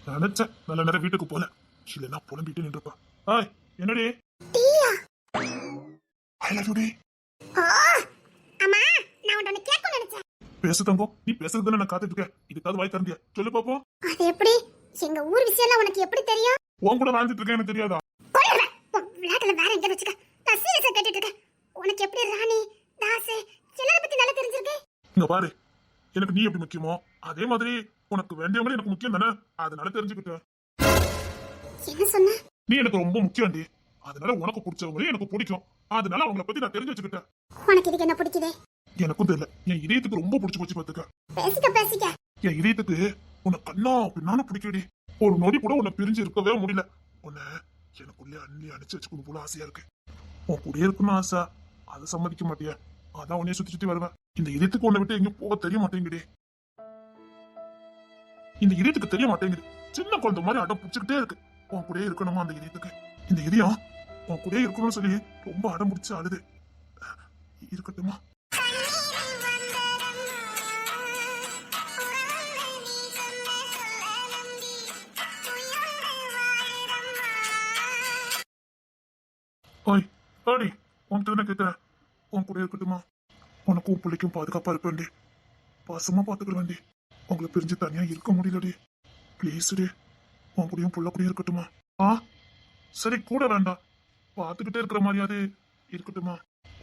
நினைச்சேன் நல்ல நேரம் வீட்டுக்கு போல, இல்லைன்னா புலம்பிட்டு நின்றுப்பா. ஹாய், என்னடி? ஐ லவ் யூ டி. அம்மா, நான் உன்னை கேட்க நினைச்சேன். பேசு தங்கம், நீ பேசுறது தானே நான் காத்துட்டு இருக்கேன். இதுக்காவது வாய் திறந்தியா? சொல்லு பாப்போம். அது எப்படி? எங்க ஊர் விஷயம்லாம் உனக்கு எப்படி தெரியும்? உன் கூட வாழ்ந்துட்டு இருக்கேன், எனக்கு தெரியாதா? விளையாட்டுல வேற எங்க வச்சுக்க. நான் சீரியஸா கேட்டுட்டு இருக்கேன். உனக்கு எப்படி ராணி, தாஸ் எல்லார பத்தி நல்லா தெரிஞ்சிருக்கு? இங்க பாரு, எனக்கு நீ எப்படி முக்கியமோ அதே மாதிரி உனக்கு வேண்டியவங்களும் எனக்கு முக்கியம் தானே, அதனால தெரிஞ்சுக்கிட்டேன். என்ன சொன்ன? நீ எனக்கு ரொம்ப முக்கியம்டி, அதனால உனக்கு பிடிச்சவங்களையும் எனக்கு பிடிக்கும், அதனால அவங்கள பத்தி நான் தெரிஞ்சு வச்சுக்கிட்டேன். உனக்கு இதுக்கு என்ன பிடிக்குதே? எனக்கும் தெரியல, என் இதயத்துக்கு ரொம்ப பிடிச்சு போச்சு பாத்துக்க. பேசிக்க. என் இதயத்துக்கு உன்னை கண்ணா பின்னாலும் பிடிக்கடி. ஒரு நொடி கூட உன்னை பிரிஞ்சு இருக்கவே முடியல. உன்னை எனக்குள்ளே அள்ளி அடிச்சு வச்சுக்கணும் போல ஆசையா இருக்கு. உன் கூட இருக்கணும்னு ஆசை, அதை சம்மதிக்க மாட்டியா? அதான் உன்னைய சுத்தி சுத்தி வருவேன். இந்த இதயத்துக்கு உன்னை விட்டு எங்கேயும் போக தெரிய மாட்டேங்குது. இந்த இதயத்துக்கு தெரிய மாட்டேங்குது. சின்ன குழந்தை மாதிரி அடம் பிடிச்சுக்கிட்டே இருக்கு. உன் கூட இருக்கணுமா அந்த இதயத்துக்கு? இந்த இதயம் உன் கூட இருக்கணும்னு சொல்லி ரொம்ப அடம் பிடிச்சு அழுது. இருக்கட்டுமா? ஓய் ஆடி, உன்கிட்ட தானே கேட்கிறேன். உன் கூட இருக்கட்டுமா? உனக்கும் பிள்ளைக்கும் பாதுகாப்பா இருப்பேன்டி, பாசமா பாத்துக்கிறேன்டி. உங்களை பிரிஞ்சு தனியா இருக்க முடியலடி. பிளீஸ் டி, உன் கூடயும் புள்ள கூடயும் இருக்கட்டுமா? ஆ சரி, கூட வேண்டாம், பாத்துக்கிட்டே இருக்கிற மாதிரியாவது இருக்கட்டுமா?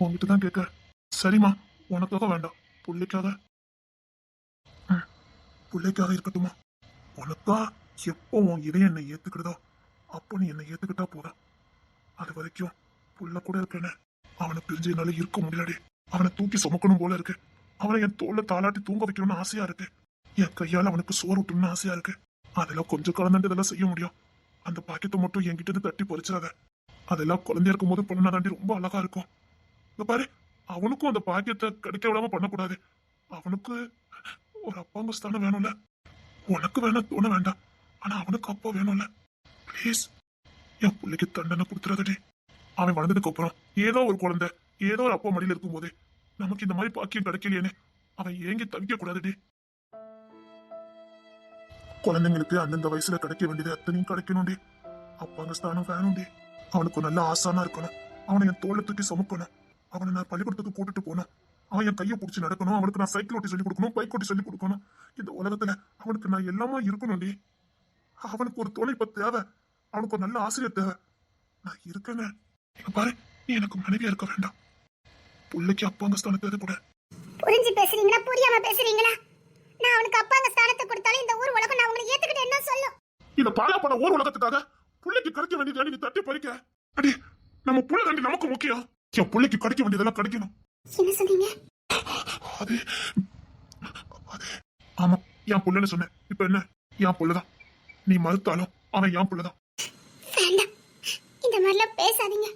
உன்கிட்ட தான் கேட்க. சரிம்மா, உனக்காக வேண்டாம், பிள்ளைக்காக. பிள்ளைக்காக இருக்கட்டுமா? உனக்கா எப்போ உன் இதயம் என்னை ஏத்துக்கிட்டதோ அப்போ நீ என்னை ஏத்துக்கிட்டா போதும். அது வரைக்கும் புள்ள கூட இருக்கேன்னு அவனை பிரிஞ்சு என்னால இருக்க முடியாடி. அவனை தூக்கி சுமக்கணும் போல இருக்கு. அவனை என் தோல்ல தாளாட்டி தூங்க வைக்கணும்னு ஆசையா இருக்கு. என் கையால அவனுக்கு சோறு விட்டணும்னு ஆசையா இருக்கு. அதெல்லாம் கொஞ்சம் கலந்துட்டு இதெல்லாம் செய்ய முடியும். அந்த பாக்கெட்டை மட்டும் என்கிட்ட இருந்து தட்டி பறிச்சிடாத. அதெல்லாம் குழந்தையா இருக்கும் போது பண்ணாதாண்டி ரொம்ப அழகா இருக்கும். இங்க பாரு, அவனுக்கும் அந்த பாக்கியத்தை கிடைக்க விடாம பண்ணக்கூடாது. அவனுக்கு ஒரு அப்பாங்க ஸ்தானம் வேணும்ல. உனக்கு வேணா தோண வேண்டாம், ஆனா அவனுக்கு அப்பா வேணும்ல. பிளீஸ் என் பிள்ளைக்கு தண்டனை கொடுத்துறாதடி. அவன் வளர்ந்ததுக்கு அப்புறம் ஏதோ ஒரு குழந்தை ஏதோ ஒரு அப்பா மடியில இருக்கும் போதே நமக்கு இந்த மாதிரி பாக்கியம் கிடைக்கலையேன்னு அவன் ஏங்கி தவிக்க கூடாதுடி. குழந்தைங்களுக்கு அந்தந்த வயசுல கிடைக்க வேண்டியது அத்தனையும் கிடைக்கணும்டி. அப்பாங்க ஸ்தானம் வேணும்டி. அவனுக்கு நல்ல ஆசானா இருக்கணும். அவனை என் தோளை தூக்கி சுமக்கணும். அவனை நான் பள்ளிக்கூடத்துக்கு கூட்டிட்டு போகணும். அவன் என் கையை பிடிச்சி நடக்கணும். அவனுக்கு நான் சைக்கிள் ஓட்டி சொல்லி கொடுக்கணும், பைக் ஓட்டி சொல்லி கொடுக்கணும். இந்த உலகத்துல அவனுக்கு நான் எல்லாமா இருக்கணும்டி. அவனுக்கு ஒரு துணை இப்ப தேவை. அவனுக்கு ஒரு நல்ல ஆசிரியர் தேவை. நான் இருக்கேங்க. பாரு, நீ எனக்கு மனைவியா இருக்க வேண்டாம். பிள்ளைக்கு அப்பாங்க ஸ்தானத்தை கூட. புரிஞ்சு பேசுறீங்களா புரியாம பேசுறீங்களா? நான் அவனுக்கு அப்பாங்க ஸ்தானத்தை கொடுத்தாலும் இந்த ஊர் உலகம் நான் உங்களை ஏத்துக்கிட்டு என்ன சொல்லும்? இந்த பாலா பண்ண ஊர் உலகத்துக்காக பிள்ளைக்கு கிடைக்க வேண்டியது நீ தட்டி பறிக்க. அடி, நம்ம புள்ள தாண்டி நமக்கு முக்கியம். என் பிள்ளைக்கு கிடைக்க வேண்டியதெல்லாம் கிடைக்கணும். என்ன சொன்னீங்க? அது ஆமா, என் புள்ளன்னு சொன்னேன். இப்ப என்ன? என் புள்ளதான். நீ மறுத்தாலும் அவன் என் புள்ளதான். வேண்டாம், இந்த மாதிரிலாம் பேசாதீங்க.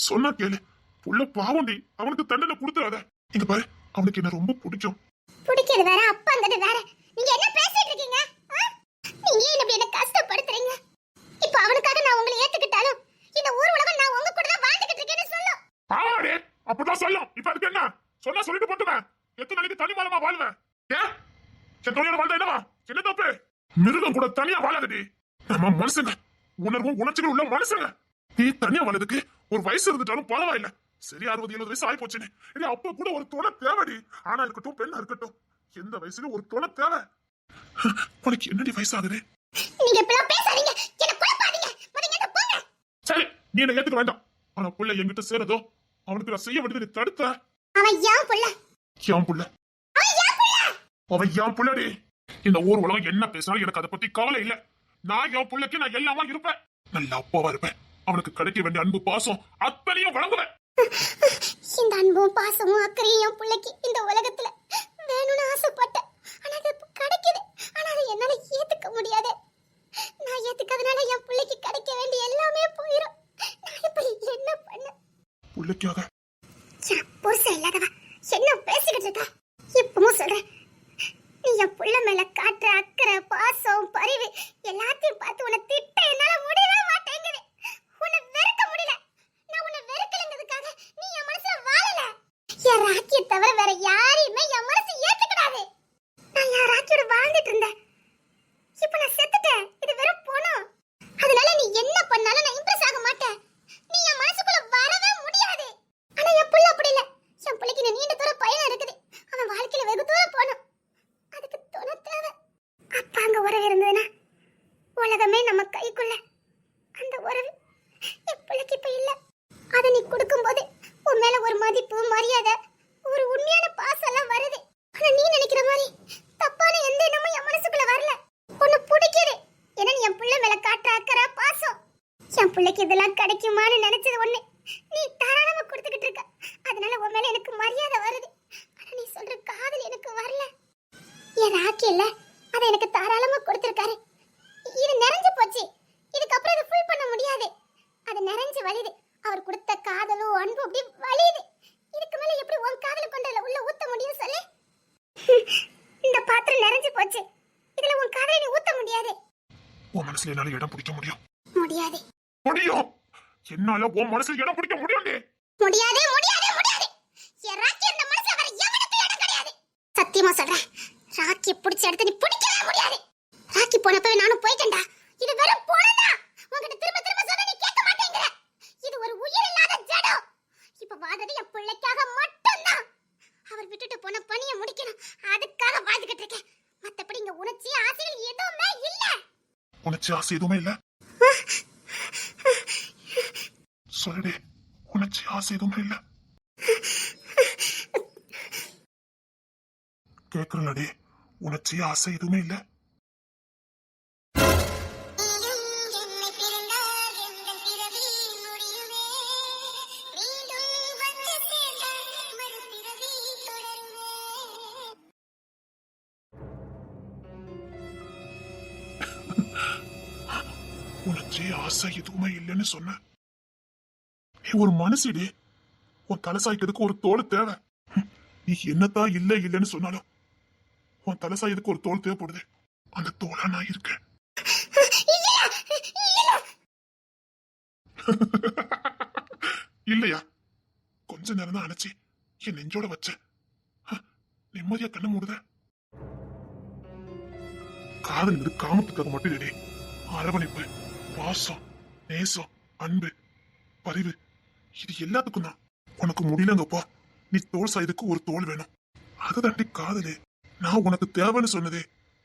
சொன்னா கேளு, புள்ள பாவண்டி. அவனுக்கு தண்டனை கொடுத்துறாத. இங்க பாரு, அவனுக்கு என்ன ரொம்ப பிடிக்கும். பிடிக்கிறது வேற, அப்பாங்கிறது வேற. நீங்க என்ன பேசிட்டு இருக்கீங்க? நீங்க ஏன் இப்படி என்ன கஷ்டப்படுத்துறீங்க? இப்போ அவனுக்காக நான் உங்களை ஏத்துக்கிட்டாலும் இந்த ஊர் உலகம் நான் உங்க கூட தான் வாழ்ந்துகிட்டு இருக்கேன்னு சொல்லும். ஆமாடே, அப்படிதான் சொல்லும். இப்ப அதுக்கு என்ன சொன்னா சொல்லிட்டு போட்டுவேன். எத்தனை நாளைக்கு தனி மாலமா வாழ்வேன்? ஏன் என் துணையோட வாழ்ந்தா என்னவா? என்ன தப்பு? மிருகம் கூட தனியா வாழாதடி. நம்ம மனுஷங்க, உணர்வும் உணர்ச்சிகள் உள்ள மனுஷங்க. நீ தனியா வாழறதுக்கு ஒரு வயசு இருந்துட்டாலும் பரவாயில்ல. சரி, 60-70 வயசு ஆகி போச்சுன்னு அப்ப கூட ஒரு துணை தேவைடி. ஆனா இருக்கட்டும், பெண்ணா இருக்கட்டும், எந்த வயசுலயும் ஒரு துணை தேவை. உனக்கு என்னடி வயசாகுது? நீங்க இப்பலாம் பேசாதீங்க, என்ன குழப்பாதீங்க. முதல்ல போங்க. சரி, நீ என்ன ஏத்துக்க வேண்டாம். ஆனா புள்ள என்கிட்ட சேரதோ அவனுக்கு நான் செய்ய வேண்டியது நீ தடுத்த. அவன் யான் புள்ள. யான் புள்ள? அவன் யான் புள்ளடி. இந்த ஊர் உலகம் என்ன பேசினாலும் எனக்கு அதை பத்தி கவலை இல்ல. நான் என் புள்ளைக்கு நான் எல்லாமா இருப்பேன். நல்ல அப்பாவா இருப்பேன். அவனுக்கு கிடைக்க வேண்டிய அன்பு பாசம் அத்தனையும் வழங்குவேன். இந்த அன்பும் பாசமும் அக்கறையும் என் பிள்ளைக்கு இந்த உலகத்துல வேணும்னு ஆசைப்பட்டேன். ஆனா அது கிடைக்குது. ஆனா அதை என்னால ஏத்துக்க முடியாது. நான் ஏத்துக்கிறதுனால என் பிள்ளைக்கு கிடைக்க வேண்டிய எல்லாமே போயிடும். நான் இப்ப என்ன பண்ண? புள்ளைக்காக புருஷ இல்லாதவ என்ன பேசிக்கிட்டு இருக்கா? இப்பவும் சொல்றேன், நீ என் புள்ள மேல காட்டுற அக்கறை, பாசம், பரிவு எல்லாத்தையும் பார்த்து உன்னை திட்ட என்னால முடியவே மாட்டேங்குது. உன்னை வெறுக்க முடியல. நான் உன்னை வெறுக்கலங்கிறதுக்காக நீ என் மனசுல வாழல. என் ராக்கியை தவிர வேற யாரையுமே என் மனசு ஏத்துக்கிடாது. நான் என் ராக்கியோட வாழ்ந்துட்டு இருந்தேன். இப்ப நான் செத்துட்டேன். இது வெறும் போனோம். அதனால நீ என்ன பண்ணாலும் நான் இம்ப்ரெஸ் ஆக மாட்டேன். நீ என் மனசுக்குள்ள வரவே முடியாது. ஆனா என் புள்ள அப்படி இல்ல. என் புள்ளைக்கு நீண்ட தூரம் பயணம் இருக்குது. அவன் வாழ்க்கையில வெகு தூரம் போகணும். அதுக்கு துணை தேவை. அப்ப அங்க உறவு இருந்ததுன்னா உலகமே நம்ம கைக்குள்ள. அந்த உறவு என் பிள்ளைக்கு இப்ப இல்ல. அதை நீ கொடுக்கும்போது உன் மேல ஒரு மதிப்பு, மரியாதை, ஒரு உண்மையான பாசம் எல்லாம் வருது. ஆனா நீ நினைக்கிற மாதிரி தப்பான எந்த எண்ணமும் என் மனசுக்குள்ள வரல. உன்னை பிடிக்குது. ஏன்னா நீ என் பிள்ளை மேல காட்டுற அக்கறை, பாசம். என் பிள்ளைக்கு இதெல்லாம் கிடைக்குமான்னு நினைச்சது ஒண்ணு. நீ தாராளமா கொடுத்துக்கிட்டு இருக்க. அதனால உன் மேல எனக்கு மரியாதை வருது. ஆனா நீ சொல்ற காதல் எனக்கு வரல. என் ராக்கி இல்ல, அதை எனக்கு தாராளமா கொடுத்திருக்காரு. இது நிறைஞ்சு போச்சு. இதுக்கப்புறம் இதை ஃபுல் பண்ண முடியாது. அது நிறைஞ்சு வலியுது. அவர் கொடுத்த காதலும் அன்பு அப்படி வலியுது. இதுக்கு மேல எப்படி உன் காதல் கொண்டல உள்ள ஊத்த முடியும் சொல்லு? இந்த பாத்திரம் நிறைஞ்சு போச்சு. இதுல உன் காதலை நீ ஊத்த முடியாது. உன் மனசுல என்னால இடம் பிடிக்க முடியும். முடியாது. முடியும். என்னால உன் மனசுல இடம் பிடிக்க முடியும். முடியாது, முடியாது, முடியாது. என் ராக்கி அந்த மனசுல வேற எவனுக்கு இடம் கிடையாது. சத்தியமா சொல்றேன். ராக்கி பிடிச்ச இடத்த நீ பிடிக்கவே முடியாது. ராக்கி போனப்பவே நானும் போயிட்டேன்டா. இது வெறும் போனதா. உன்கிட்ட திரும்ப திரும்ப சொன்னா நீ கேட்க மாட்டேங்கிற. இது ஒரு உயிர் இல்லாத ஜடம். இப்ப வாதது என் பிள்ளைக்காக மட்டும்தான். அவர் விட்டுட்டு போன பணியை முடிக்கணும். அதுக்காக வாழ்ந்துகிட்டு இருக்கேன். மத்தபடி இங்க உணர்ச்சி, ஆசைகள் எதுவுமே இல்ல. உனக்கு ஆசை எதுவுமே இல்ல? சொல்லுடி, உனக்கு ஆசை எதுவுமே இல்ல? கேக்குறலடி, உனக்கு ஆசை எதுவுமே இல்ல? உனக்கு ஆசை எதுவுமே இல்லைன்னு சொன்ன. நீ ஒரு மனசுடி. உன் தலை சாய்க்கிறதுக்கு ஒரு தோல் தேவை. நீ என்னத்தான் இல்ல இல்லைன்னு சொன்னாலும் உன் தலை சாயதுக்கு ஒரு தோல் தேவைப்படுது. அந்த தோலா நான் இருக்கேன். இல்லையா? கொஞ்ச நேரம் தான் அணைச்சி என் நெஞ்சோட வச்ச. நிம்மதியா கண்ண மூடுத. காதல் இது காமத்துக்காக மட்டும் இல்லடி. அரவணைப்பு, பாசம், நேசம், அன்பு, பரிவு, இது எல்லாத்துக்கும் தான். உனக்கு முடியலங்கப்பா, நீ தோல் சாயதுக்கு ஒரு தோல் வேணும். அதுதாண்டி காதலே. நான் உனக்கு தேவைன்னு சொன்னதே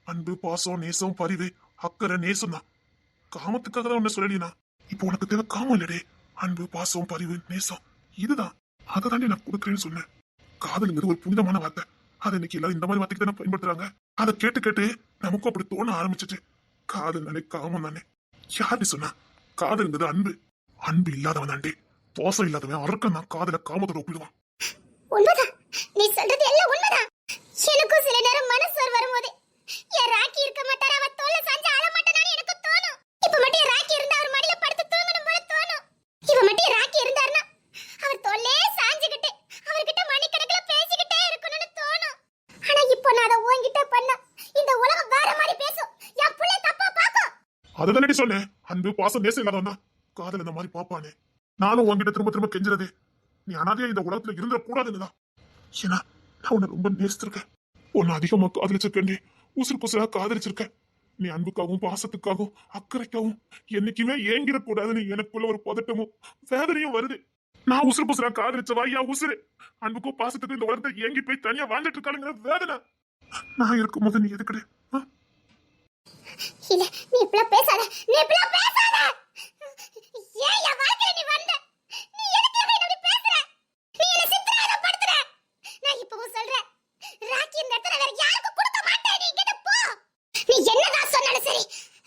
அன்பு, பாசம், நேசம், பரிவு, அக்கறை, நேசம் தான். காமத்துக்காக தான் உன்ன சொல்லலினா. இப்போ உனக்கு தேவை காமம் இல்லடே. அன்பு, பாசம், பரிவு, நேசம், இதுதான். அதை தாண்டி நான் கொடுக்குறேன்னு சொன்னேன். காதலுங்கிறது ஒரு புனிதமான வார்த்தை. அதை இன்னைக்கு எல்லாரும் இந்த மாதிரி வார்த்தைக்கு தானே பயன்படுத்துறாங்க. அதை கேட்டு கேட்டு நமக்கும் அப்படி தோண ஆரம்பிச்சிட்டு. காதல் தானே காமம் தானே. யாரு சொன்னா காதல்ங்கிறது அன்பு? அன்பு இல்லாதவன் தாண்டி பாசம் இல்லாதவன் அறக்கம் தான் காதல காமத்தோட ஒப்பிடுவான். உண்மைதான். நீ சொல்றது எல்லாம் உண்மைதான். எனக்கும் சில நேரம் மனசு வரும்போது என் ராக்கி இருக்க மாட்டாரா, அவ தோல்ல சாஞ்சு அழ மாட்டானான்னு எனக்கு தோணும். இப்ப மட்டும் என் ராக்கி இருந்தா அவர் மடியில படுத்து தூங்கணும் போல தோணும். இப்ப மட்டும் என் ராக்கி இருந்தாருன்னா அவர் தோல்லே சாஞ்சுக்கிட்டு அவர்கிட்ட மணிக்கணக்கில் பேசிக்கிட்டே இருக்கணும்னு தோணும். ஆனா இப்போ நான் அதை உன்கிட்ட பண்ணா இந்த உலகம் வேற மாதிரி பேசும். என் புள்ள தப்பா பாக்கும். அதுதானடி சொன்னேன். அன்பு, பாசம், நேசம் இல்லாதவன் தான் காதல் இந்த மாதிரி பாப்பானே. நானும் உன்கிட்ட திரும்ப திரும்ப கெஞ்சுறது நீ அனாதையா இந்த உலகத்துல இருந்துட கூடாதுன்னுதான். ஏன்னா நான் உன்னை ரொம்ப நேசிச்சிருக்கேன். உன்னை அதிகமா காதலிச்சிருக்கேன். உசுறு புசுரா காதலிச்சிருக்கேன். நீ அன்புக்காகவும் பாசத்துக்காகவும் அக்கறைக்காகவும் என்னைக்குமே ஏங்கிடக்கூடாதுன்னு எனக்குள்ள ஒரு பதட்டமும் வேதனையும் வருது. நான் உசுறு புசுரா காதலிச்சவா என் உசுறு அன்புக்கும் பாசத்துக்கும் இந்த உலகத்தை ஏங்கி போய் தனியா வாழ்ந்துட்டு இருக்காளுங்கிற வேதனை. நான் இருக்கும்போது நீ எதுக்கடு? இல்ல, நீ இப்பலாம் பேசாத. நீ இப்பலாம் பேசாத. ஏன் என் வாழ்க்கையில நீ வந்த? நீ எதுக்கு என்ன இப்படி பேசுற? நீ என்ன சித்திரவதைப்படுத்துற. நான் இப்பவும் சொல்றேன். ராக்கி இந்த இடத்துல வேற யாருக்கும் கொடுக்க மாட்டேன். நீ இங்கிட்டு போ. நீ என்னதான் சொன்னாலும் சரி,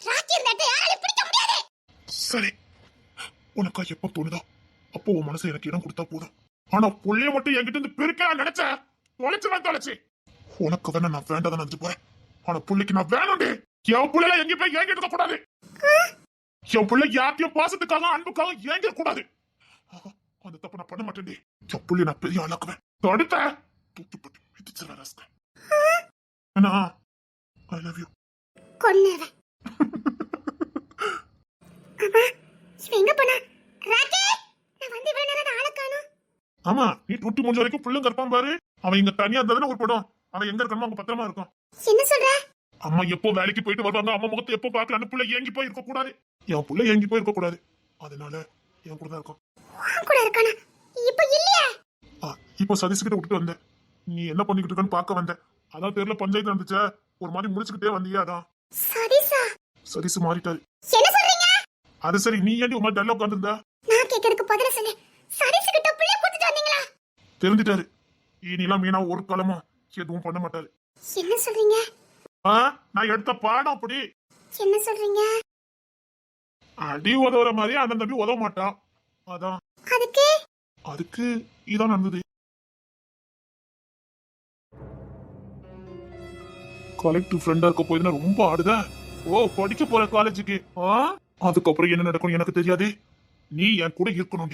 ராக்கி இந்த இடத்தை யாராலையும் பிடிக்க முடியாது. சரி, உனக்கா எப்ப தோணுதோ அப்போ உன் மனசு எனக்கு இடம் கொடுத்தா போதும். ஆனா புள்ளைய மட்டும் என்கிட்ட இருந்து பிரிக்க நினைச்ச தொலைச்சு. உனக்கு வேணா நான் வேண்டாதான் நினைச்சு போறேன். ஆனா புள்ளைக்கு நான் வேணும்டே. என் புள்ளைல எங்க போய் ஏங்கிட்டு இருக்க கூடாது. என் புள்ளை யார்த்தையும் பாசத்துக்காக அன்புக்காக ஏங்கிட கூடாது. அந்த தப்பு நான் பண்ண மாட்டேன். என் புள்ளை நான் பெரிய ஆளாக்குவேன். தடுத்த தூத்துப்பட்டு மிதிச்சிருவேன் ராஸ்கல். அண்ணா, I love you. கொன்னவன். அம்மா, இவன் எங்க போனா? ராக்கி, நான் வந்து இவ்வளவு நேரம் ஆளை காணோம். ஆமா, நீ டூட்டி முடிஞ்ச வரைக்கும் புள்ளுங்க இருப்பான் பாரு. அவன் இங்க தனியா இருந்தாதானே ஒரு படம். அவன் எங்க இருக்கணுமோ அங்க பத்திரமா இருக்கும். என்ன சொல்ற? அம்மா எப்போ வேலைக்கு போயிட்டு வருவாங்க, அம்மா முகத்தை எப்போ பார்க்கலான்னு புள்ள ஏங்கி போய் இருக்க கூடாது. என் புள்ள ஏங்கி போய் இருக்க கூடாது. அதனால என் கூட தான் இருக்கும். உன் கூட இருக்கானா? இப்போ இல்லையா? இப்போ சதீஷ் கிட்ட விட்டுட்டு வந்தேன். நீ என்ன பண்ணிக்கிட்டு இருக்கன்னு பார்க்க வந்தேன். அதான் தெருல பஞ்சாயத்து வந்துச்ச, ஒரு மாதிரி முடிச்சுக்கிட்டே வந்தியே அதான். சதீஷா? சதீஷ் மாறிட்டாரு. என்ன சொல்றீங்க? அது சரி, நீ ஏன்டி ஒரு மாதிரி டல்லா உட்காந்துருந்தா? நான் கேட்கறதுக்கு பதில சொல்லு. சதீஷ் கிட்ட புள்ளைய கூட்டிட்டு வந்தீங்களா? தெரிஞ்சிட்டாரு. இனிலாம் மீனா ஒரு காலமும் எதுவும் பண்ண மாட்டாரு. என்ன சொல்றீங்க? நான் எடுத்த பாடம் அப்படி. என்ன சொல்றீங்க? அடி உதவுற மாதிரி அண்ணன் தம்பி உதவ மாட்டான். அதான். அதுக்கு இதான் நடந்தது. கலெக்டிவ் ஃப்ரெண்டா இருக்க போய் ரொம்ப ஆடுத. ஓ, படிக்க போற காலேஜுக்கு. அதுக்கப்புறம் என்ன நடக்கும் எனக்கு தெரியாது. நீ என் கூட இருக்கணும்.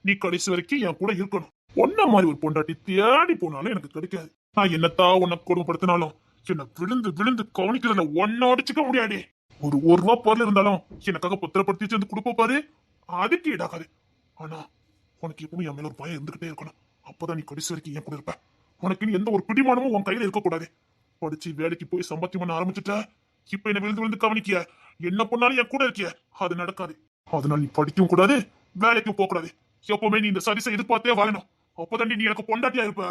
நீ கடைசி வரைக்கும் என் கூட இருக்கணும். ஒன்ன மாதிரி ஒரு பொண்டாட்டி தேடி போனாலும் எனக்கு கிடைக்காது. நான் என்னத்தான் உன்னை கொடுமைப்படுத்தினாலும் என்ன விழுந்து விழுந்து கவனிக்கிறதுல ஒன்ன அடிச்சுக்க முடியாது. ஒரு ரூபா பொருள் இருந்தாலும் எனக்காக பத்திரப்படுத்தி சேர்ந்து கொடுப்ப பாரு, அதுக்கு ஈடாகாது. ஆனா உனக்கு எப்பவும் என் மேல ஒரு பயம் இருந்துகிட்டே இருக்கணும். அப்பதான் நீ கடைசி வரைக்கும் என் கூட இருப்ப. உனக்கு எந்த ஒரு பிடிமானமும் உன் கையில இருக்கக்கூடாது. படிச்சு வேலைக்கு போய் சம்பாத்தியம் பண்ண ஆரம்பிச்சுட்ட. இப்ப என்ன விழுந்து விழுந்து கவனிக்கிய, என்ன பண்ணாலும் என் கூட இருக்கிய. அது நடக்காது. அதனால நீ படிக்கவும் கூடாது, வேலைக்கும் போக கூடாது. எப்பவுமே நீ இந்த சதிசை எதிர்பார்த்தே வாழணும். அப்பதான் நீ எனக்கு பொண்டாட்டியா இருப்ப.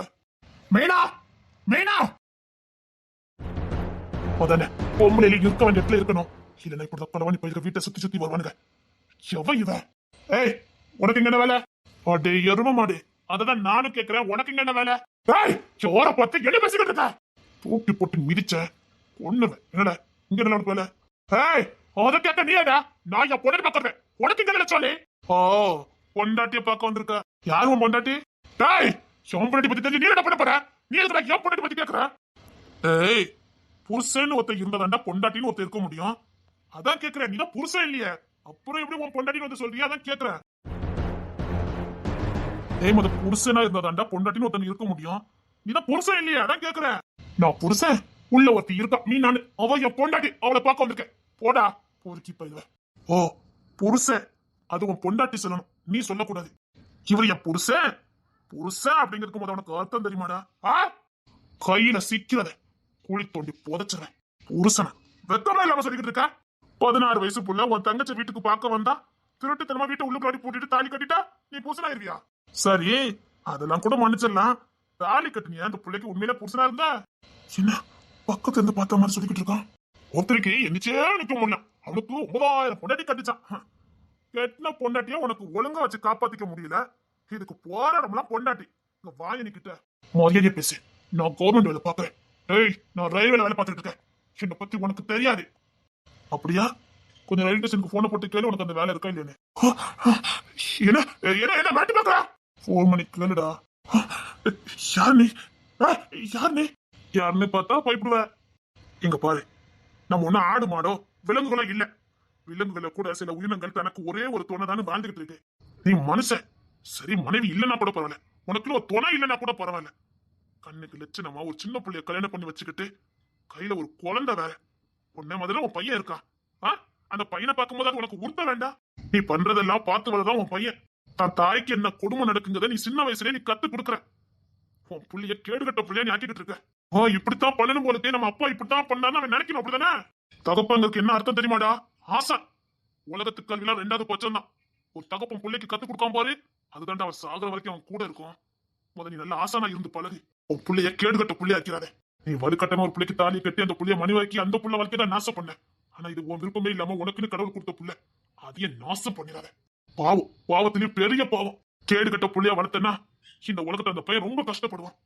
மேனா மேனா அதானே பொம்பளையில இருக்க வேண்டிய இடத்துல இருக்கணும். இல்லைன்னா இப்படிதான் பலவாணி பயிர வீட்டை சுத்தி சுத்தி வருவானுங்க. எவ இவ? ஏய், உனக்கு இங்க என்ன வேலை? அடே எரும மாடு, அததான் நானும் கேட்கிறேன். உனக்கு இங்க என்ன வேலை? ஏய், சோர பார்த்து என்ன பேசிக்கிட்டு இருக்க? தூக்கி போட்டு மிதிச்ச ஒண்ணுவேன். என்னடா இங்க என்ன வேலை? ஏய், அத கேட்க நீடா. நான் என் பொண்டாட்டி பாக்குறேன். உனக்கு இங்க என்ன சொல்லி? ஓ, பொண்டாட்டிய பார்க்க வந்திருக்க. யார் உன் பொண்டாட்டி? ஏய், என் பொண்டாட்டி பத்தி தெரிஞ்சு நீ என்ன பண்ண போற? நீ எதுக்கு என் பொண்டாட்டி பத்தி கேட்கற? ஏய், புருஷன் ஒருத்தர் இருந்ததாண்டா பொண்டாட்டின்னு ஒருத்தர் இருக்க முடியும். அதான் கேக்குறேன். நீதான் புருஷன் இல்லையே, அப்புறம் எப்படி உன் பொண்டாட்டின்னு வந்து சொல்றியா? அதான் கேக்குறேன். ஏய், மொத்த புருஷனா இருந்தாதாண்டா பொண்டாட்டின்னு ஒருத்தன் இருக்க முடியும். நீதான் புருஷன் இல்லையே, அதான் கேக்குறேன். நான் புருஷன், உள்ள ஒருத்தி இருக்கா, நீ நானு, அவ என் பொண்டாட்டி, அவளை பார்க்க வந்திருக்கேன். போடா போருக்கு. இப்ப இதுவ ஓ புருஷன், அது உன் பொண்டாட்டி சொல்லணும், நீ சொல்லக்கூடாது. இவர் என் புருஷன். புருஷன் அப்படிங்கிறதுக்கு போது உனக்கு அர்த்தம் தெரியுமாடா? கையில சிக்கிறத குழி தோண்டி புதைச்சிடறேன். புருஷன வெத்தமா இல்லாம சொல்லிக்கிட்டு இருக்கா? 16 வயசு புள்ள உன் தங்கச்சி வீட்டுக்கு பார்க்க வந்தா திருட்டுத்தனமா வீட்டை உள்ளுக்குள்ளாடி போட்டுட்டு தாலி கட்டிட்டா நீ புருஷனாயிருவியா? சரி, அதெல்லாம் கூட மன்னிச்சிடலாம். தாலி கட்டினியா அந்த பிள்ளைக்கு உண்மையில புருஷனா இருந்தா? என்ன பக்கத்துல இருந்து பார்த்த மாதிரி சொல்லிக்கிட்டு இருக்கான். ஒருத்தருக்கு என்னச்சே நிக்க முடியல, அவனுக்கு 9000 பொண்டாட்டி கட்டிச்சான். கெட்டின பொண்டாட்டியா உனக்கு ஒழுங்கா வச்சு காப்பாத்திக்க முடியல. இதுக்கு போராடம்லாம் பொண்டாட்டி. இங்க வாயனிக்கிட்ட மரியாதையா பேசு. நான் கவர்மெண்ட் வேலை பாக்குறேன். ஏய், நான் ரயில்வேல வேலை பார்த்துட்டு இருக்கேன். என்னை பத்தி உனக்கு தெரியாது. அப்படியா? கொஞ்சம் ரயில்வே ஸ்டேஷனுக்கு போன போட்டு கேளு, உனக்கு அந்த வேலை இருக்கா இல்லையானு. என்ன என்ன என்ன மாட்டி பாக்குற? 4 மணிக்கு கேளுடா. யார் நீ? யார் நீ? யாருன்னு பார்த்தா பயப்படுவ. இங்க பாரு, நம்ம ஒன்னும் ஆடு மாடோ விலங்குகளோ இல்ல. விலங்குகளை கூட சில உயிரினங்கள் தனக்கு ஒரே ஒரு துணை தானே வாழ்ந்துகிட்டு இருக்கு. நீ மனுஷன். சரி, மனைவி இல்லைன்னா கூட பரவாயில்ல, உனக்குள்ள ஒரு துணை இல்லைன்னா கூட பரவாயில்ல. கண்ணுக்கு லட்சணமா ஒரு சின்ன பிள்ளைய கல்யாணம் பண்ணி வச்சுக்கிட்டு கையில ஒரு குழந்தை வேற. உன்ன முதல்ல உன் பையன் இருக்கா? அந்த பையனை பார்க்கும்போது உனக்கு உறுத்த வேண்டாம்? நீ பண்றதெல்லாம் பார்த்து வரதான் உன் பையன். தான் தாய்க்கு என்ன கொடுமை நடக்குங்கிறத நீ சின்ன வயசுலயே நீ கத்து கொடுக்குற. உன் புள்ளைய கேடுகட்ட புள்ளைய நீ ஆக்கிட்டு இருக்க. இப்படித்தான் பண்ணணும் போலக்கே, நம்ம அப்பா இப்படித்தான் பண்ணான்னு அவன் நினைக்கணும். அப்படிதானே? தகப்பங்களுக்கு என்ன அர்த்தம் தெரியுமாடா? ஆசை. உலகத்துக்கு கல்விலாம் 2வது பட்சம் தான். ஒரு தகப்பன் பிள்ளைக்கு கத்து கொடுக்காம பாரு, அதுதான்டா அவன் சாகுற வரைக்கும் அவன் கூட இருக்கும். முதல்ல நீ நல்ல ஆசானா இருந்து பழகு. உன் பிள்ளைய கேடுகட்ட புள்ளைய ஆக்கிறாத. நீ வலுக்கட்டமா ஒரு பிள்ளைக்கு தாலி கட்டி அந்த புள்ளைய மணிவாக்கி அந்த புள்ள வாழ்க்கை தான் நாசம் பண்ண. ஆனா இது உன் விருப்பமே இல்லாம உனக்குன்னு கடவுள் கொடுத்த புள்ள, அதையே நாசம் பண்ணிடாத. பாவம், பாவத்திலயும் பெரிய பாவம். கேடுகட்ட புள்ளைய வளர்த்தனா இந்த உலகத்தை அந்த பையன் ரொம்ப கஷ்டப்படுவான்.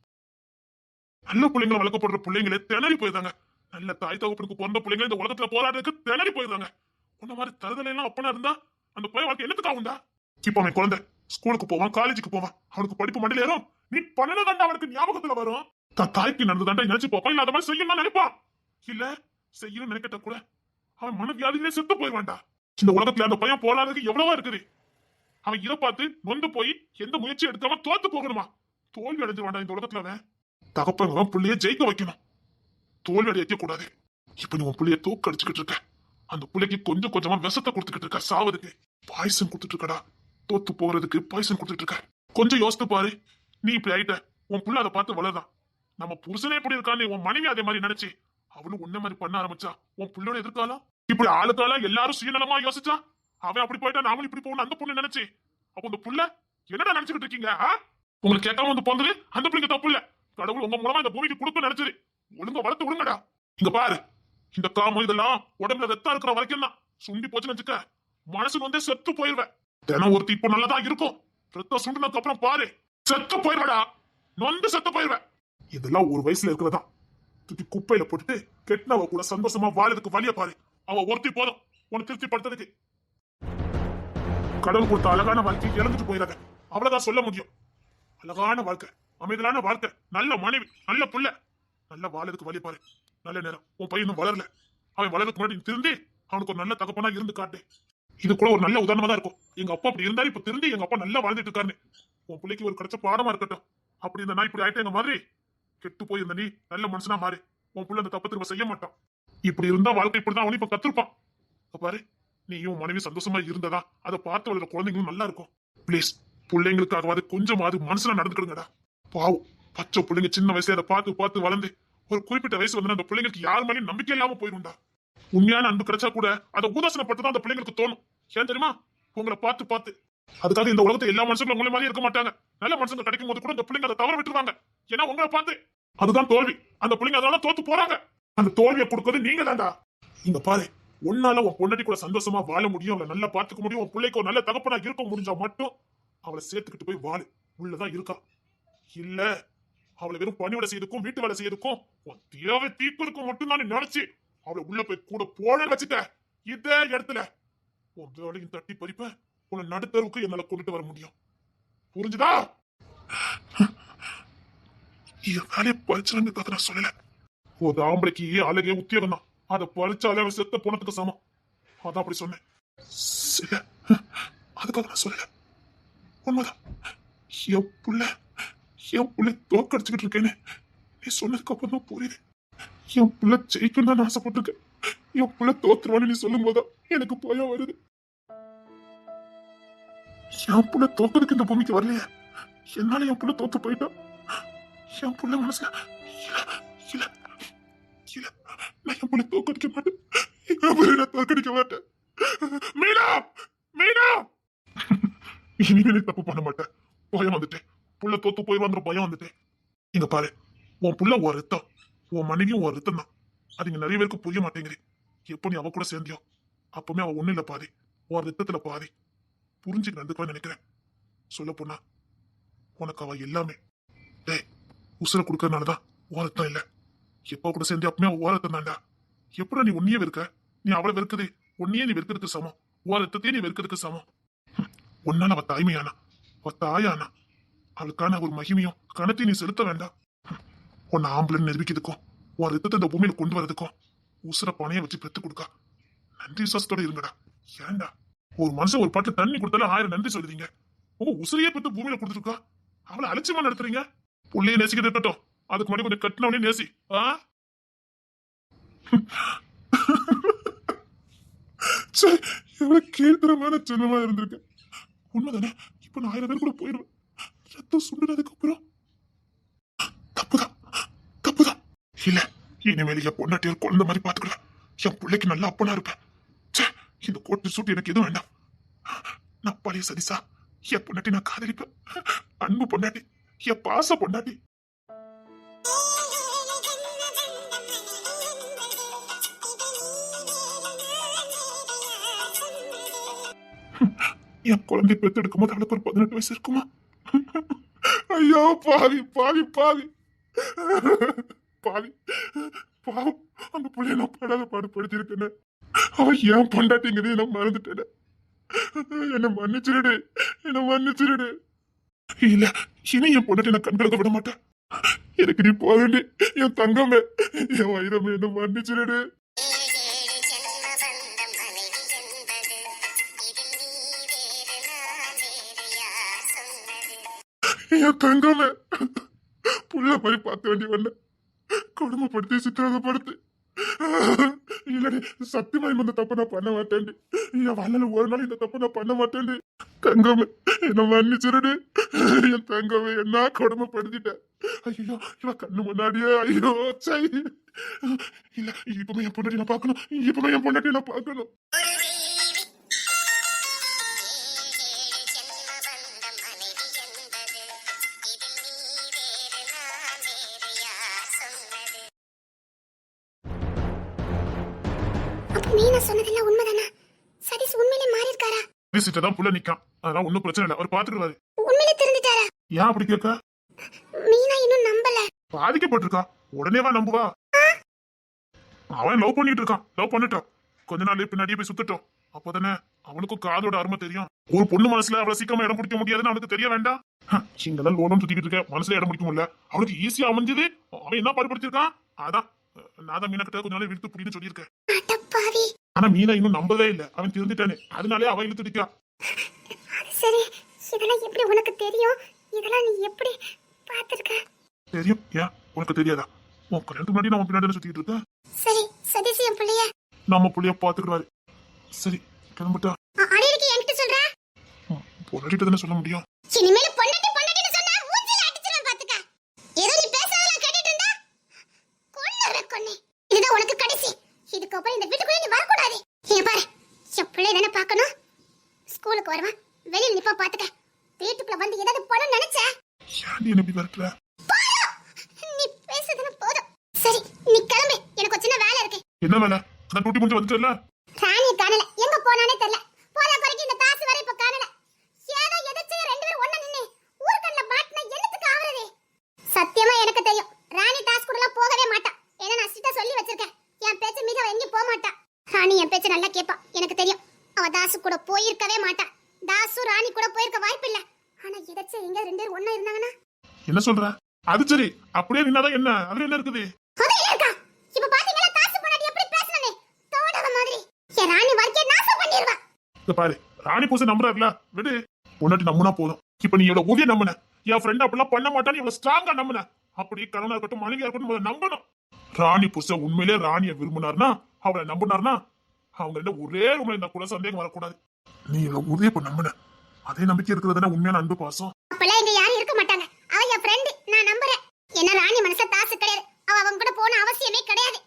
நல்ல பிள்ளைங்களை வளர்க்கப்படுற பிள்ளைங்களே திணறி போயிருந்தாங்க. நல்ல தாய் தகப்பனுக்கு பிறந்த பிள்ளைங்க இந்த உலகத்துல போராடுறதுக்கு திணறி போயிருந்தாங்க. உன்ன மாதிரி தருதலை எல்லாம் அப்பனா இருந்தா அந்த பையன் வாழ்க்கை என்னத்துக்கு ஆகுண்டா? இப்ப அவன் குழந்தை ஸ்கூலுக்கு போவான், காலேஜுக்கு போவான், அவனுக்கு படிப்பு மண்டல ஏறும். நீ பண்ணதாண்டா அவனுக்கு ஞாபகத்துல வரும். தாய்க்கு நடந்ததாண்டா நினைச்சு பார்ப்பான். இல்ல அந்த மாதிரி செய்யணும் நினைப்பான். இல்ல செய்யணும் நினைக்கிட்ட கூட அவன் மனவியாதியிலே செத்து போயிருவான்டா. இந்த உலகத்துல அந்த பையன் போராடுறதுக்கு எவ்வளவா இருக்குது. அவன் இதை பார்த்து நொந்து போய் எந்த முயற்சி எடுக்காம தோத்து போகணுமா? தோல்வி அடைஞ்சிருவான்டா இந்த உலகத்துல. அவன் தகப்பன் பிள்ளைய ஜெயிக்க வைக்கணும், தோல்வி அடைய கூடாது. இப்ப நீ உன் பிள்ளைய தூக்க அடிச்சுக்கிட்டு இருக்க. அந்த பிள்ளைக்கு கொஞ்சம் கொஞ்சமா விஷத்தை கொடுத்துக்கிட்டு இருக்க. சாவதுக்கு பாய்சன் கொடுத்துட்டு இருக்கடா. தோத்து போறதுக்கு பாய்சன் கொடுத்துட்டு இருக்க. கொஞ்சம் யோசித்து பாரு. நீ இப்படி ஆயிட்ட, உன் புள்ள அதை பார்த்து வளர்தான். நம்ம புருஷனே எப்படி இருக்கான்னு உன் மனைவி அதே மாதிரி நினைச்சு அவளும் உன்ன மாதிரி பண்ண ஆரம்பிச்சா உன் புள்ளோட எதிர்காலம் இப்படி ஆளுக்காலாம் எல்லாரும் சுயநலமா யோசிச்சா அவன் அப்படி போயிட்டா நாமளும் இப்படி போகணும் அந்த பொண்ணு நினைச்சு அப்ப இந்த புள்ள என்னடா நினைச்சுக்கிட்டு இருக்கீங்க உங்களுக்கு கேட்காம வந்து போந்தது அந்த பிள்ளைங்க தப்பு இல்ல கடவுள் உங்க மூலமா இந்த பூமிக்கு கொடுக்க நினைச்சது ஒழுங்கா வளர்த்து விடுங்கடா இங்க பாரு இந்த காமம் இதெல்லாம் உடம்புல ரத்தம் இருக்கிற வரைக்கும் தான் சுண்டி போச்சுன்னு வச்சுக்க மனசுக்கு வந்து செத்து போயிருவேன் தினம் ஒருத்தி இப்போ நல்லதான் இருக்கும் ரத்தம் சுண்டினதுக்கு அப்புறம் பாரு செத்து போயிருவடா நொந்து செத்து போயிருவேன் இதெல்லாம் ஒரு வயசுல இருக்கிறதா தூக்கி குப்பையில போட்டுட்டு கெட்டினவ கூட சந்தோஷமா வாழறதுக்கு வழிய பாரு அவ ஒருத்தி போதும் உன்னை திருப்தி படுத்துறதுக்கு கடவுள் கொடுத்த அழகான வாழ்க்கையை இழந்துட்டு போயிடாத அவ்வளவுதான் சொல்ல முடியும் அழகான வாழ்க்கை அமைதலான வாழ்க்கை நல்ல மனைவி நல்ல புள்ள நல்ல வாழறதுக்கு வழி பாரு நல்ல நேரம் உன் பையனும் வளரல அவன் வளர்றதுக்கு முன்னாடி நீ திருந்தி அவனுக்கு ஒரு நல்ல தகப்பனா இருந்து காட்டு இது கூட ஒரு நல்ல உதாரணமா தான் இருக்கும் எங்க அப்பா அப்படி இருந்தாரு இப்ப திருந்தி எங்க அப்பா நல்லா வாழ்ந்துட்டு இருக்காருன்னு உன் பிள்ளைக்கு ஒரு கிடைச்ச பாடமா இருக்கட்டும் அப்படி இந்த நான் இப்படி ஆயிட்டேங்க மாதிரி கெட்டு போய் இருந்த நீ நல்ல மனுஷனா மாறி உன் பிள்ளை அந்த தப்ப திரும்ப செய்ய மாட்டான் இப்படி இருந்தா வாழ்க்கை இப்படிதான் அவனு இப்ப கத்துருப்பான் பாரு நீயும் மனைவி சந்தோஷமா இருந்ததா அதை பார்த்து வளர குழந்தைங்களும் நல்லா இருக்கும் பிளீஸ் பிள்ளைங்களுக்காகவாது கொஞ்சமாவது மனசுல நடந்துக்கிடுங்கடா பாவம் பச்சை பிள்ளைங்க சின்ன வயசுல அதை பார்த்து பார்த்து வளர்ந்து ஒரு குறிப்பிட்ட வயசு வந்து அந்த பிள்ளைங்களுக்கு யார் மேலேயும் நம்பிக்கை இல்லாம போயிருண்டா உண்மையான அன்பு கிடைச்சா கூட அதை உதாசனப்பட்டுதான் அந்த பிள்ளைங்களுக்கு தோணும் ஏன் தெரியுமா உங்களை பார்த்து பார்த்து அதுக்காக இந்த உலகத்தை எல்லா மனுஷங்களும் உங்களை மாதிரி இருக்க மாட்டாங்க நல்ல மனுஷங்க கிடைக்கும் போது கூட அந்த பிள்ளைங்க அதை தவற விட்டுருவாங்க ஏன்னா உங்களை பார்த்து அதுதான் தோல்வி அந்த பிள்ளைங்க அதனால தோத்து போறாங்க அந்த தோல்வியை கொடுக்கறது நீங்க தான்டா இங்க பாரு உன்னால உன் பொண்டாட்டி கூட சந்தோஷமா வாழ முடியும் அவளை நல்லா பாத்துக்க முடியும் உன் பிள்ளைக்கு ஒரு நல்ல தகப்பனா இருக்க முடிஞ்சா மட்டும் அவளை சேர்த்துக்கிட்டு போய் வாழு உள்ளதான் இருக்கா இல்ல அவளை வெறும் பணிவிட செய்யறதுக்கும் வீட்டு வேலை செய்யறதுக்கும் உன் தேவை தீர்ப்பதற்கும் மட்டும் தான் நினைச்சு அவளை உள்ள போய் கூட போட வச்சுட்ட இதே இடத்துல உன் வேலையும் தட்டி பறிப்ப உன்னை நடுத்தருவுக்கு என்னால கொண்டுட்டு வர முடியும் புரிஞ்சுதா என் வேலையை பறிச்சாங்க நான் சொல்லல ஒரு ஆம்பளைக்கு அழகே உத்தியோகம் தான் அதை பறிச்சாலே அவன் செத்த போனதுக்கு சமம் அதான் அப்படி சொன்னேன் இல்ல அதுக்காக நான் சொல்லல உண்மைதான் என் புள்ள தோக்கடிச்சுக்கிட்டு இருக்கேன்னு நீ சொன்னதுக்கு அப்புறம் தான் புரியுது என் புள்ள ஜெயிக்கும் தான் ஆசைப்பட்டிருக்கேன் என் புள்ள தோத்துருவான்னு நீ சொல்லும் போதுதான் எனக்கு பயம் வருது என் புள்ள தோக்கிறதுக்கு இந்த பூமிக்கு வரலையே என்னால என் புள்ள தோத்து போயிட்டான் என் புள்ள மனசுல இல்ல இல்ல நான் என் புள்ள தோக்கடிக்க மாட்டேன் நான் தோக்கடிக்க மாட்டேன் மீனா மீனா இனிமே நீ தப்பு பண்ண மாட்டேன் பயம் வந்துட்டேன் புள்ள தோத்து போயிடுவாங்கிற பயம் வந்துட்டேன் இங்க பாரு உன் புள்ள ஒரு ரத்தம் உன் மனைவியும் ஒரு ரத்தம் தான் அது இங்க நிறைய பேருக்கு புரிய மாட்டேங்குது எப்போ நீ அவ கூட சேர்ந்தியோ அப்பவுமே அவ ஒண்ணு இல்ல பாதி உன் ரத்தத்துல பாதி புரிஞ்சுக்க நடந்துக்குவேன் நினைக்கிறேன் சொல்ல போனா உனக்கு அவ எல்லாமே டேய் உசுர கொடுக்கறதுனாலதான் உன் ரத்தம் இல்ல எப்போ கூட சேர்ந்து அப்பவுமே அவ ஓ ரத்தம் தான்டா எப்படி நீ உன்னையே வெறுக்க நீ அவளை வெறுக்குது உன்னையே நீ வெறுக்கிறதுக்கு சமம் உன் ரத்தத்தையே நீ வெறுக்கிறதுக்கு சமம் உன்னால அவ தாய்மையானா அவ தாயானா அவளுக்கான ஒரு மகிமையும் கணத்தையும் நீ செலுத்த வேண்டாம் உன்னை ஆம்பளை நிரூபிக்கிறதுக்கும் உன் ரத்தத்தை இந்த பூமியில கொண்டு வரதுக்கும் உசுர பணைய வச்சு பெத்து கொடுக்கா நன்றி விசுவாசத்தோட இருங்கடா ஏன்டா ஒரு மனுஷன் ஒரு பாட்டு தண்ணி கொடுத்தாலும் 1000 நன்றி சொல்லுறீங்க உங்க உசுரையே பெத்து பூமியில கொடுத்துருக்கா அவளை அலட்சியமா நடத்துறீங்க புள்ளைய நேசிக்கிட்டு இருக்கட்டும் அதுக்கு முன்னாடி கொஞ்சம் கட்டினவனே நேசி எவ்வளவு கீழ்த்தரமான ஜென்மமா இருந்திருக்கு உண்மைதானே இப்ப நான் 1000 பேர் கூட போயிடுவேன் ரத்தம் சுண்டுனதுக்கு அப்புறம் தப்புதான் இல்ல இனிமேல் என் பொண்டாட்டியார் குழந்தை மாதிரி பாத்துக்கிறேன் என் பிள்ளைக்கு நல்ல அப்பனா இருப்பேன் இந்த கோட்டு சூட்டு எனக்கு எதுவும் வேண்டாம் நான் பழைய சதிசா என் பொண்டாட்டி நான் காதலிப்பேன் அன்பு பொண்டாட்டி என் பாச பொண்டாட்டி என் குழந்தை பெத்தெடுக்கும் போது அவளுக்கு ஒரு 18 வயசு இருக்குமா ஐயோ பாவி பாவி பாவி பாவி பாவம் அந்த பிள்ளைய நான் படாத பாடுபடுத்திருக்கேன்னு அவன் ஏன் பொண்டாட்டிங்கிறதே நான் மறந்துட்டேன் என்ன மன்னிச்சிருடு இல்ல இனி என் பொண்டாட்டி நான் கண்களுக்கு விட மாட்டேன் எனக்கு நீ போதண்டி என் தங்கமே என் வைரமே என்ன மன்னிச்சிருடு என் தங்கமே புள்ள மாதிரி பார்த்த வேண்டி வந்த கொடுமைப்படுத்தி சித்திரவதைப்படுத்து இல்லடி சத்தியமா இந்த தப்ப நான் பண்ண மாட்டேன் என் வாழ்நாள் ஒரு நாள் இந்த தப்ப நான் பண்ண மாட்டேன் தங்கமே என்ன மன்னிச்சிருடு. என் தங்கமே என்ன கொடுமைப்படுத்திட்ட. ஐயோ இவ கண்ணு முன்னாடியே ஐயோ சை. இல்ல இப்பவுமே என் பொண்டாட்டி நான் பார்க்கணும். இப்பவுமே என் பொண்டாட்டி நான் பார்க்கணும். அப்ப மீனா சொன்னதெல்லாம் உண்மைதானா? சதீஷ் உண்மையிலே மாறி இருக்காரா? வீசிட்டு தான் புள்ள நிக்கான். அதெல்லாம் ஒண்ணும் பிரச்சனை இல்ல. அவர் பாத்துக்குவாரு. உண்மையிலே தெரிஞ்சிட்டாரா? ஏன் அப்படி கேட்க? மீனா இன்னும் நம்பல. பாதிக்கப்பட்டிருக்கா. உடனேவா நம்புவா? அவன் லவ் பண்ணிட்டு இருக்கான். லவ் பண்ணிட்டான். கொஞ்ச நாள் பின்னாடியே போய் சுத்தட்டும். அப்பதானே அவனுக்கும் காதோட அருமை தெரியும். ஒரு பொண்ணு மனசுல அவளை சீக்கிரமா இடம் பிடிக்க முடியாதுன்னு அவனுக்கு தெரிய வேண்டாம். இங்கதான் லோனும் சுத்திக்கிட்டு இருக்க. மனசுல இடம் பிடிக்க முடியல. அவனுக்கு ஈஸியா அமைஞ்சது. அவன் என்ன பாடுபடுத்திருக்கான். அதான் நான் தான் மீனா கிட்ட கொஞ்ச நாள் விடுத்து புடின்னு சொல்லியிருக்கேன். அடப்பாவி. ஆனா மீனா இன்னும் நம்பவே இல்ல. அவன் திருந்துட்டானே. அதனாலே அவன் இழுத்துடிக்கா. சரி, இதெல்லாம் எப்படி உனக்கு தெரியும்? இதெல்லாம் நீ எப்படி பாத்துருக்க? தெரியும். ஏன் உனக்கு தெரியாதா? உன் கல்யாணத்துக்கு முன்னாடி நான் பின்னாடி சுத்திட்டு இருக்கேன். சரி, சதீஷ் என் பிள்ளைய நம்ம புள்ளைய பாத்துக்கிடுவாரு. சரி கிளம்பிட்டா. அடிக்கடி என்கிட்ட சொல்ற? பொண்டாட்டிட்டு தானே சொல்ல முடியும். இனிமேல பொண்டாட்டி பொண்டாட்டின்னு சொன்னா மூஞ்சில அடிச்சிருவேன் பாத்துக்க. ஏதோ நீ பேசுறதெல்லாம் கேட்டுட்டு இருந்தா கொன்னே. இதுதான் உனக்கு கடைசி. இதுக்கப்புறம் இந்த வீட்டுக்குள்ள நீ வரக்கூடாது. இங்க பாரு, என் பிள்ளை தானே பார்க்கணும். ஸ்கூலுக்கு வருவான், வெளியில நிப்பா பாத்துக்க. வீட்டுக்குள்ள வந்து ஏதாவது பணம் நினைச்ச ஏன் என்ன இப்படி வரட்டுற? நீ பேசுறதுன்னு போதும். சரி நீ கிளம்பு, எனக்கு ஒரு சின்ன வேலை இருக்கு. என்ன வேலை? நான் டூட்டி முடிஞ்சு வந்துட்டேன்ல. ராணி காணல, எங்க போனானே தெரியல. போற குறைக்கு இந்த தாசு வரை இப்ப காணல. ஏதோ எதிர்ச்சியா ரெண்டு பேரும் ஒண்ணா நின்னு ஊர்க்கண்ல மாட்டினா என்னத்துக்கு ஆவறது? சத்தியமா எனக்கு தெரியும், ராணி தாஸ் கூட எல்லாம் போகவே மாட்டா. ஏன்னா நான் ஸ்ட்ரிக்ட்டா சொல்லி வச்சிருக்கேன். என் பேச்ச மீறி அவ எங்கேயும் போக மாட்டா. ராணி என் பேச்ச நல்லா கேட்பா, எனக்கு தெரியும். அவ தாசு கூட போயிருக்கவே மாட்டா. தாசு ராணி கூட போயிருக்க வாய்ப்பு இல்ல. ஆனா எதிர்ச்சியா எங்க ரெண்டு பேரும் ஒண்ணா இருந்தாங்கன்னா என்ன சொல்ற? அது சரி, அப்படியே நின்னாதான் என்ன? அதுல என்ன இருக்குது? அது என்ன இருக்கா? இப்ப பாத்தீங்களா தாசு பொண்டாட்டி எப்படி பேசுனே? தோடவ மாதிரி. ஏ ராணி வர்க்கே நாசம் பண்ணிடுவா. இத பாரு, ராணி பூச நம்புறாருல, விடு. பொண்டாட்டி நம்புனா போதும். இப்ப நீ எவ்வளவு ஊதிய நம்பின. என் ஃப்ரெண்ட் அப்படிலாம் பண்ண மாட்டான்னு எவ்வளவு ஸ்ட்ராங்கா நம்பின. அப்படி கணவனா இருக்கட்டும் மனைவியா இருக்கட்டும் அதை நம்பணும். ராணி புருஷ உண்மையிலே ராணியை விரும்பினார்னா, அவளை நம்பினார்னா, அவங்க ரெண்டு ஒரே ரூம்ல இருந்தா கூட சந்தேகம் வரக்கூடாது. நீ எவ்வளவு ஊதிய இப்ப நம்பின. அதே நம்பிக்கை இருக்கிறது உண்மையான அன்பு பாசம். அப்பெல்லாம் இங்க யாரும் இருக்க மாட்டாங்க. அவ என் ஃப்ரெண்ட், நான் நம்புறேன். என்ன ராணி மனசுல தாசு கிடையாது. அவ அவங்க கூட போன அவசியமே கிடையாது.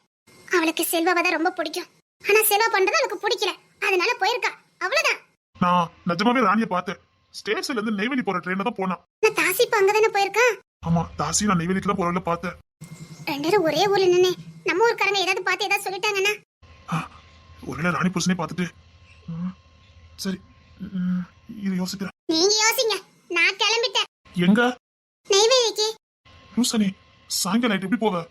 அவளுக்கு செல்வாவை தான் ரொம்ப பிடிக்கும். ஆனா செல்வா பண்றது அவளுக்கு பிடிக்கல. அதனால போயிருக்கா. அவ்வளவுதான். நான் நிஜமாவே ராணியை பார்த்தேன். ஸ்டேஷன்ல இருந்து நெய்வேலி போற ட்ரெயின்ல தான் போனா. நான் தாசி இப்ப அங்கதானே போயிருக்கா. ஆமா, தாசி நான் நெய்வேலிக்கு தான் போறவள பார்த்தேன். ரெண்டு பேரும் ஒரே ஊர்ல நின்னு நம்ம ஊர்க்காரங்க ஏதாவது பார்த்து ஏதாவது சொல்லிட்டாங்கன்னா ஒருவேளை ராணி புருஷனே பார்த்துட்டு சரி இது யோசிக்கிறேன். நீங்க யோசிங்க, நான் கிளம்பிட்டேன். எங்க? நெய்வேலிக்கு. யூசனி சாயங்காலம் நைட் எப்படி போவ?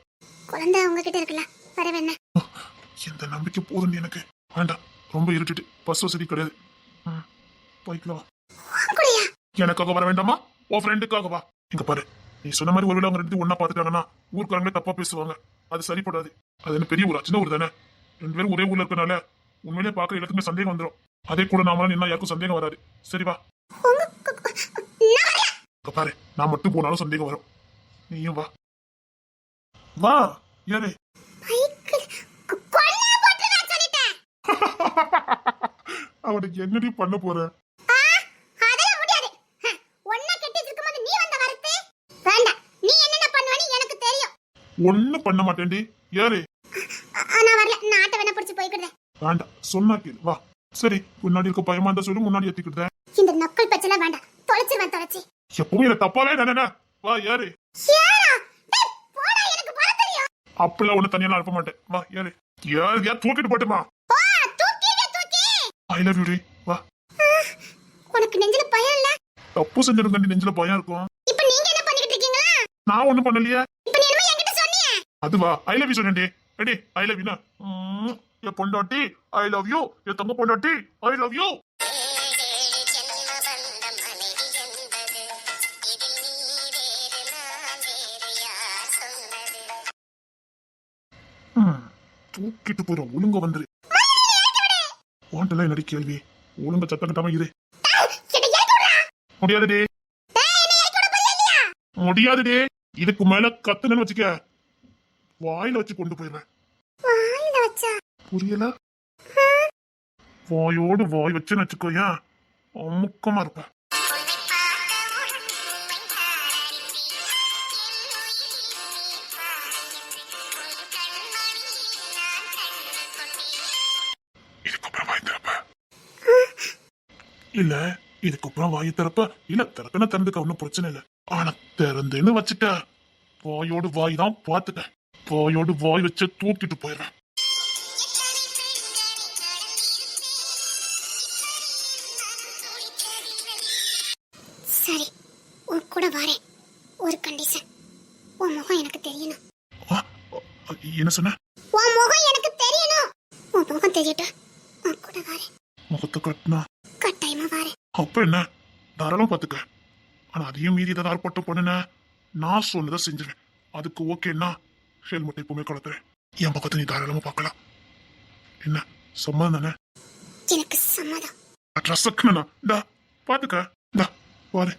குழந்தை உங்ககிட்ட இருக்குல்ல, வரவேன்ன. இந்த நம்பிக்கை போதும் எனக்கு. வேண்டாம், ரொம்ப இருட்டுட்டு பஸ் வசதி கிடையாது. பைக்ல வா. அப்படியா? எனக்காக வர வேண்டாமா? உன் ஃப்ரெண்டுக்காக வா. இங்க பாரு, நீ சொன்ன மாதிரி ஒருவேளை அவங்க ரெண்டு ஒன்னா பாத்துட்டாங்கன்னா ஊருக்காரங்களே தப்பா பேசுவாங்க. அது சரிப்படாது. அது என்ன பெரிய ஊரா சின்ன ஊர் தானே? ரெண்டு பேரும் ஒரே ஊர்ல இருக்கனால உண்மையிலே பாக்குற எல்லாத்துக்குமே சந்தேகம் வந்துடும். அதே கூட நாம என்ன யாருக்கும் சந்தேகம் வராது. சரி வா. பாரு, நான் மட்டும் போனாலும் சந்தேகம் வரும். நீயும் வா. வா யாரு? அவனுக்கு என்னடி பண்ண போற? ஒண்ணு பண்ண மாட்டேன்டி. யாரு? வேண்டாம், சொன்னா கேளு. வா. சரி, முன்னாடி இருக்க பயமா இருந்தா சொல்லு, முன்னாடி ஏத்திக்கிட்டேன். இந்த நக்கல் பச்சல வேண்டாம், தொலைச்சிருவேன் தொலைச்சி. எப்பவும் என்ன தப்பாவே நினைனா. வா யாரு? அப்படிலாம் ஒண்ணு தனியா அனுப்ப மாட்டேன். வா யாரு? யாரு யார் தூக்கிட்டு போட்டுமா? ஐ லவ் யூ டி. வா. உனக்கு நெஞ்சில பயம் இல்ல? தப்பு செஞ்சிருந்தா நெஞ்சில பயம் இருக்கும். இப்போ நீங்க என்ன பண்ணிட்டு இருக்கீங்களா? நான் ஒண்ணும் பண்ணலையே. இப்போ நீ என்ன என்கிட்ட சொன்னீங்க? அதுவா ஐ லவ் யூ சொன்னேன்டி. Ready I love you. ஏ பொண்டாட்டி ஐ லவ் யூ. ஏ தங்க பொண்டாட்டி ஐ லவ் யூ. தூக்கிட்டு போறோம். ஒழுங்க வந்துரு. வாண்டெல்லாம் என்னடி கேள்வி? ஒழுங்க சத்தம் கட்டாம இரு. முடியாதுடே, முடியாதுடே. இதுக்கு மேல கத்துனு வச்சுக்க, வாயில வச்சு கொண்டு போயிடுவேன். புரியல? வாயோடு வாய் வச்சுன்னு வச்சுக்கோயா, அமுக்கமா இருப்ப. இதுக்கப்புறம் வாய் திறப்ப இல்ல, இதுக்கப்புறம் வாய் திறப்ப இல்ல, திறக்கன திறந்துக்க, ஒன்னும் பிரச்சனை இல்ல. ஆனா திறந்துன்னு வச்சுட்ட, வாயோடு வாய் தான் பாத்துக்க. வாயோடு வாய் வச்சு தூக்கிட்டு போயிடுறேன். சரி, உன் கூட வரேன். ஒரு கண்டிஷன், உன் முகம் எனக்கு தெரியணும். ஆ, என்ன சொன்ன? உன் முகம் எனக்கு தெரியணும். உன் முகம் தெரியட்டும், உன் கூட வரேன். முகத்தை கட்டினா கட்டாயமா வரேன். அப்ப என்ன, தாராளம் பாத்துக்க. ஆனா அதையும் மீறி ஏதாவது ஆர்ப்பாட்டம் பண்ணுன, நான் சொன்னதை செஞ்சிருவேன். அதுக்கு ஓகேன்னா ஹெல்மெட் எப்பவுமே கலத்துறேன். என் பக்கத்தை நீ தாராளமா பார்க்கலாம். என்ன, சம்மதம் தானே? எனக்கு சம்மதம். ட்ரெஸ் பாத்துக்க. பாரு.